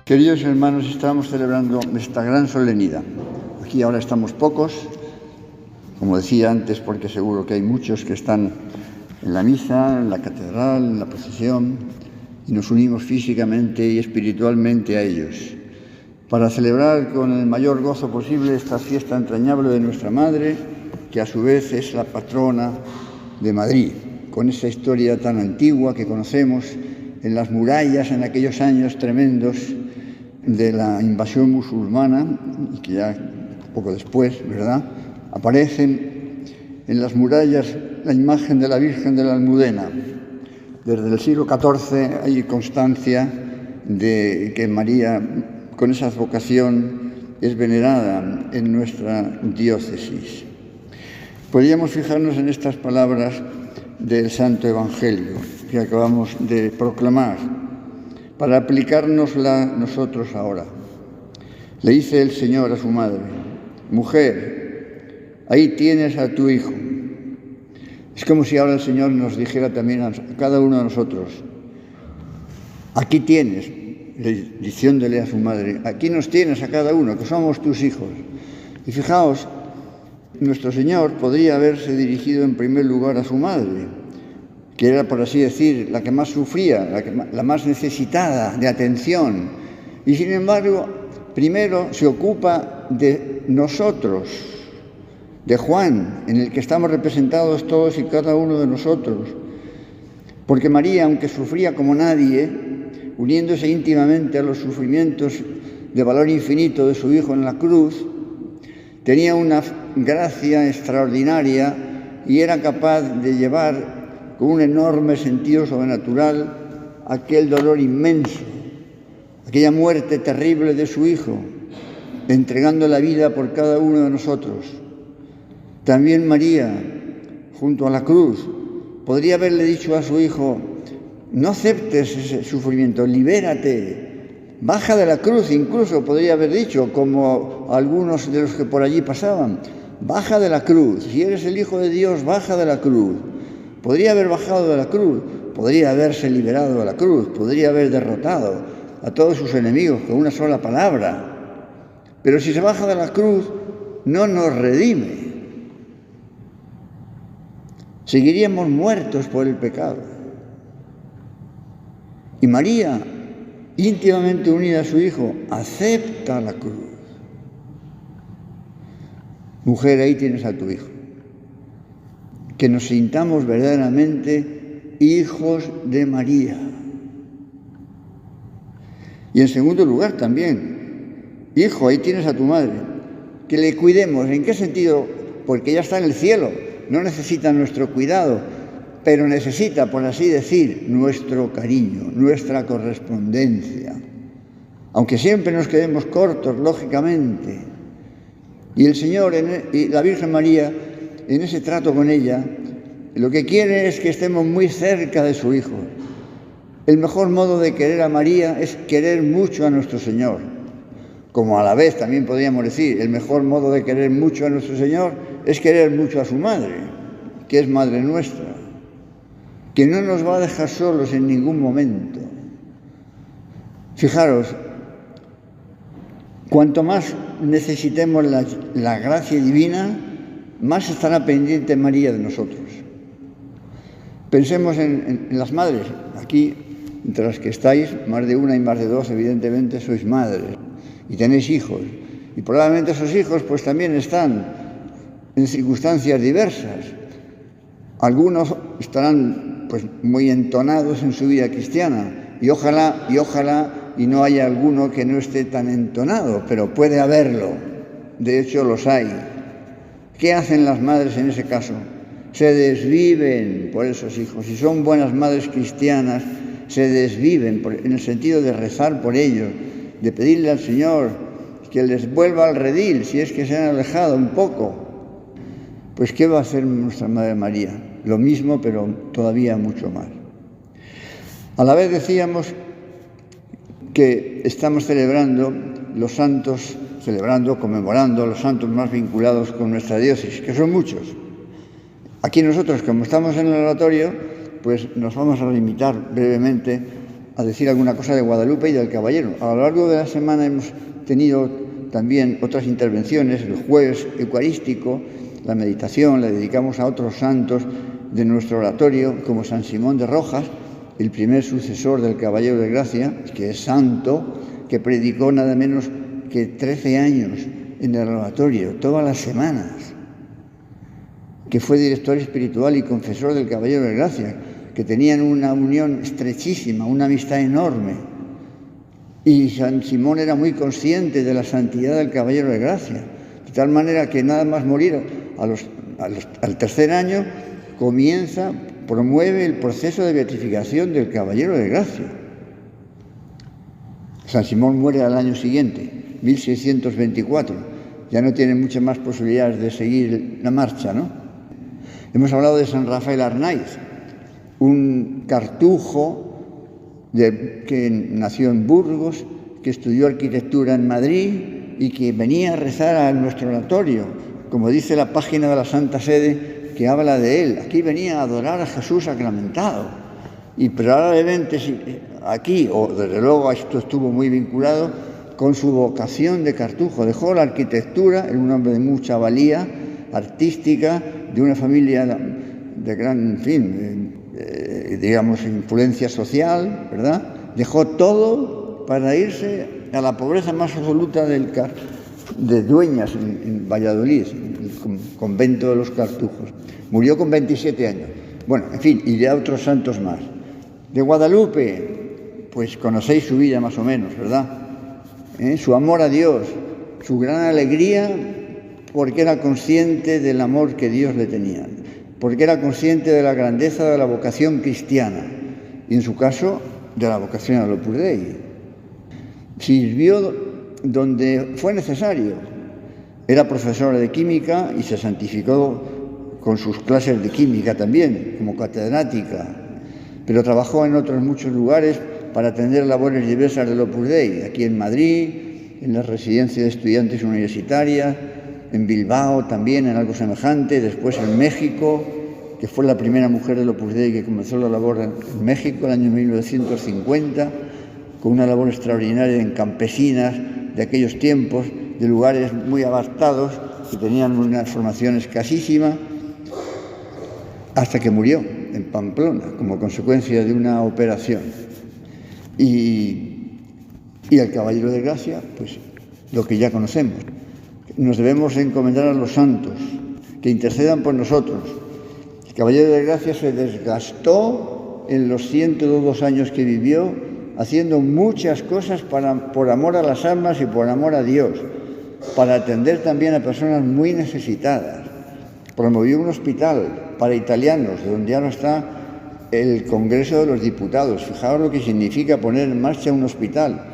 Queridos hermanos, estamos celebrando esta gran solemnidad. Aquí ahora estamos pocos, como decía antes, porque seguro que hay muchos que están en la misa, en la catedral, en la procesión, y nos unimos físicamente y espiritualmente a ellos, para celebrar con el mayor gozo posible esta fiesta entrañable de nuestra Madre, que a su vez es la patrona de Madrid, con esa historia tan antigua que conocemos en las murallas en aquellos años tremendos de la invasión musulmana, y que ya poco después, ¿verdad?, aparecen en las murallas la imagen de la Virgen de la Almudena. Desde el siglo XIV hay constancia de que María, con esa vocación, es venerada en nuestra diócesis. Podríamos fijarnos en estas palabras del Santo Evangelio que acabamos de proclamar, para aplicárnosla nosotros ahora. Le dice el Señor a su madre: mujer, ahí tienes a tu hijo. Es como si ahora el Señor nos dijera también a cada uno de nosotros: aquí tienes, diciéndole a su madre, aquí nos tienes a cada uno, que somos tus hijos. Y fijaos, nuestro Señor podría haberse dirigido en primer lugar a su madre, que era, por así decir, la que más sufría, la más necesitada de atención. Y sin embargo, primero se ocupa de nosotros, de Juan, en el que estamos representados todos y cada uno de nosotros. Porque María, aunque sufría como nadie, uniéndose íntimamente a los sufrimientos de valor infinito de su Hijo en la cruz, tenía una gracia extraordinaria y era capaz de llevar con un enorme sentido sobrenatural aquel dolor inmenso, aquella muerte terrible de su Hijo, entregando la vida por cada uno de nosotros. También María, junto a la cruz, podría haberle dicho a su Hijo: no aceptes ese sufrimiento, libérate, baja de la cruz. Incluso podría haber dicho, como algunos de los que por allí pasaban: baja de la cruz, si eres el Hijo de Dios, baja de la cruz. Podría haber bajado de la cruz, podría haberse liberado de la cruz, podría haber derrotado a todos sus enemigos con una sola palabra. Pero si se baja de la cruz, no nos redime. Seguiríamos muertos por el pecado. Y María, íntimamente unida a su Hijo, acepta la cruz. Mujer, ahí tienes a tu Hijo. Que nos sintamos verdaderamente hijos de María. Y en segundo lugar también, hijo, ahí tienes a tu madre. Que le cuidemos. ¿En qué sentido? Porque ya está en el cielo, no necesita nuestro cuidado, pero necesita, por así decir, nuestro cariño, nuestra correspondencia. Aunque siempre nos quedemos cortos, lógicamente. Y el Señor y la Virgen María, en ese trato con ella, lo que quiere es que estemos muy cerca de su Hijo. El mejor modo de querer a María es querer mucho a nuestro Señor. Como a la vez también podríamos decir, el mejor modo de querer mucho a nuestro Señor es querer mucho a su Madre, que es Madre nuestra, que no nos va a dejar solos en ningún momento. Fijaros, cuanto más necesitemos la gracia divina, más estará pendiente María de nosotros. Pensemos en las madres. Aquí, entre las que estáis, más de una y más de dos, evidentemente sois madres y tenéis hijos. Y probablemente esos hijos pues también están en circunstancias diversas. Algunos estarán pues muy entonados en su vida cristiana y ojalá y no haya alguno que no esté tan entonado, pero puede haberlo. De hecho, los hay. ¿Qué hacen las madres en ese caso? Se desviven por esos hijos. Si son buenas madres cristianas, se desviven en el sentido de rezar por ellos, de pedirle al Señor que les vuelva al redil, si es que se han alejado un poco. Pues ¿qué va a hacer nuestra Madre María? Lo mismo, pero todavía mucho más. A la vez decíamos que estamos conmemorando los santos más vinculados con nuestra diócesis, que son muchos. Aquí nosotros, como estamos en el oratorio, pues nos vamos a limitar brevemente a decir alguna cosa de Guadalupe y del Caballero. A lo largo de la semana hemos tenido también otras intervenciones. El jueves eucarístico, la meditación la dedicamos a otros santos de nuestro oratorio, como San Simón de Rojas, el primer sucesor del Caballero de Gracia, que es santo, que predicó nada menos que 13 años en el oratorio, todas las semanas, que fue director espiritual y confesor del Caballero de Gracia, que tenían una unión estrechísima, una amistad enorme. Y San Simón era muy consciente de la santidad del Caballero de Gracia, de tal manera que nada más morir al tercer año promueve el proceso de beatificación del Caballero de Gracia. San Simón muere al año siguiente, 1624. Ya no tiene muchas más posibilidades de seguir la marcha, ¿no? Hemos hablado de San Rafael Arnaiz, un cartujo que nació en Burgos, que estudió arquitectura en Madrid y que venía a rezar a nuestro oratorio, como dice la página de la Santa Sede que habla de él. Aquí venía a adorar a Jesús sacramentado. Y probablemente aquí, o desde luego esto estuvo muy vinculado con su vocación de cartujo. Dejó la arquitectura, era un hombre de mucha valía artística, de una familia de gran, digamos, influencia social, ¿verdad? Dejó todo para irse a la pobreza más absoluta de Dueñas, en Valladolid, el convento de los Cartujos. Murió con 27 años. Bueno, en fin, y de otros santos más. De Guadalupe, pues conocéis su vida más o menos, ¿verdad? Su amor a Dios, su gran alegría, porque era consciente del amor que Dios le tenía, porque era consciente de la grandeza de la vocación cristiana, y en su caso, de la vocación al Opus Dei. Sirvió donde fue necesario. Era profesora de química y se santificó con sus clases de química también, como catedrática, pero trabajó en otros muchos lugares para atender labores diversas del Opus Dei, aquí en Madrid, en la residencia de estudiantes universitarias, en Bilbao también en algo semejante, después en México, que fue la primera mujer del Opus Dei que comenzó la labor en México en el año 1950, con una labor extraordinaria en campesinas de aquellos tiempos, de lugares muy apartados, que tenían una formación escasísima, hasta que murió en Pamplona, como consecuencia de una operación. Y el Caballero de Gracia, pues lo que ya conocemos. Nos debemos encomendar a los santos, que intercedan por nosotros. El Caballero de Gracia se desgastó en los 102 años que vivió, haciendo muchas cosas por amor a las almas y por amor a Dios, para atender también a personas muy necesitadas. Promovió un hospital para italianos, donde ahora está el Congreso de los Diputados. Fijaos lo que significa poner en marcha un hospital.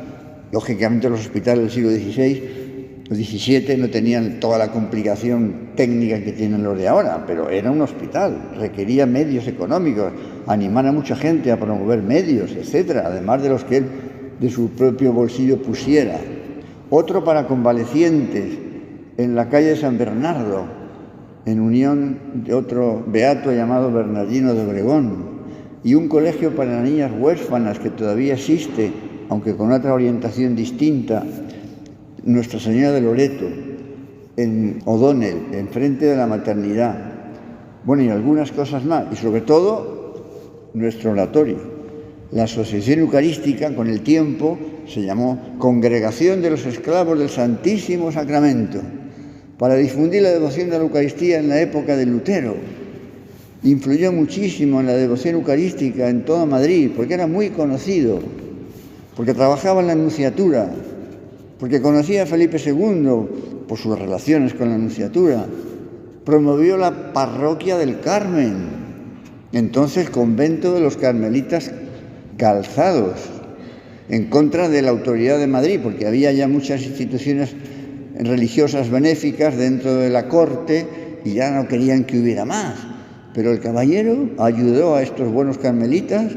Lógicamente los hospitales del siglo XVI o XVII no tenían toda la complicación técnica que tienen los de ahora, pero era un hospital, requería medios económicos, animar a mucha gente a promover medios, etcétera, además de los que él de su propio bolsillo pusiera. Otro para convalecientes en la calle San Bernardo, en unión de otro beato llamado Bernardino de Obregón, y un colegio para niñas huérfanas que todavía existe, aunque con otra orientación distinta, Nuestra Señora de Loreto, en O'Donnell, enfrente de la maternidad. Bueno, y algunas cosas más, y sobre todo nuestro oratorio. La Asociación Eucarística, con el tiempo, se llamó Congregación de los Esclavos del Santísimo Sacramento, para difundir la devoción de la Eucaristía en la época de Lutero. Influyó muchísimo en la devoción eucarística en toda Madrid, porque era muy conocido, porque trabajaba en la nunciatura, porque conocía a Felipe II por sus relaciones con la nunciatura. Promovió la parroquia del Carmen, entonces convento de los carmelitas calzados, en contra de la autoridad de Madrid, porque había ya muchas instituciones religiosas benéficas dentro de la corte y ya no querían que hubiera más. Pero el caballero ayudó a estos buenos carmelitas,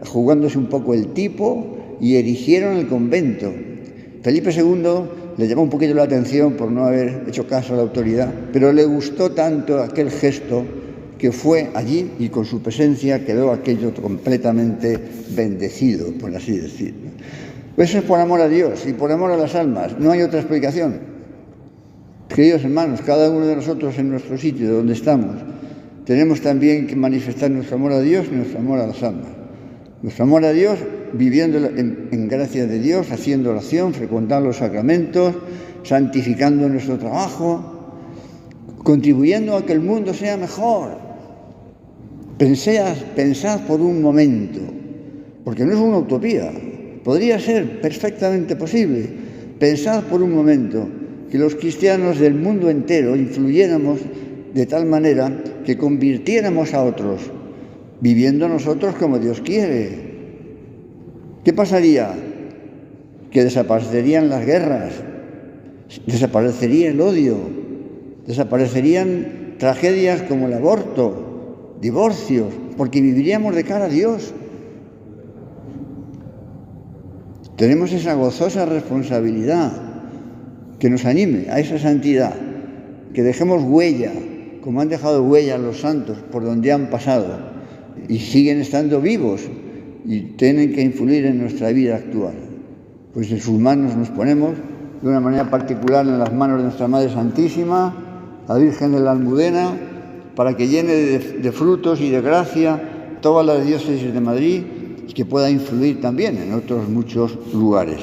jugándose un poco el tipo, y erigieron el convento. Felipe II le llamó un poquito la atención por no haber hecho caso a la autoridad, pero le gustó tanto aquel gesto que fue allí y con su presencia quedó aquello completamente bendecido, por así decirlo. Eso es por amor a Dios y por amor a las almas, no hay otra explicación. Queridos hermanos, cada uno de nosotros en nuestro sitio, donde estamos, tenemos también que manifestar nuestro amor a Dios y nuestro amor a las almas. Nuestro amor a Dios, viviendo en gracia de Dios, haciendo oración, frecuentando los sacramentos, santificando nuestro trabajo, contribuyendo a que el mundo sea mejor. Pensad por un momento, porque no es una utopía, podría ser perfectamente posible. Pensad por un momento que los cristianos del mundo entero influyéramos de tal manera que convirtiéramos a otros, viviendo nosotros como Dios quiere. ¿Qué pasaría? Que desaparecerían las guerras, desaparecería el odio, desaparecerían tragedias como el aborto, divorcios, porque viviríamos de cara a Dios. Tenemos esa gozosa responsabilidad que nos anime a esa santidad, que dejemos huella, como han dejado huella los santos por donde han pasado y siguen estando vivos y tienen que influir en nuestra vida actual. Pues en sus manos nos ponemos, de una manera particular en las manos de nuestra Madre Santísima, la Virgen de la Almudena, para que llene de frutos y de gracia todas las diócesis de Madrid y que pueda influir también en otros muchos lugares.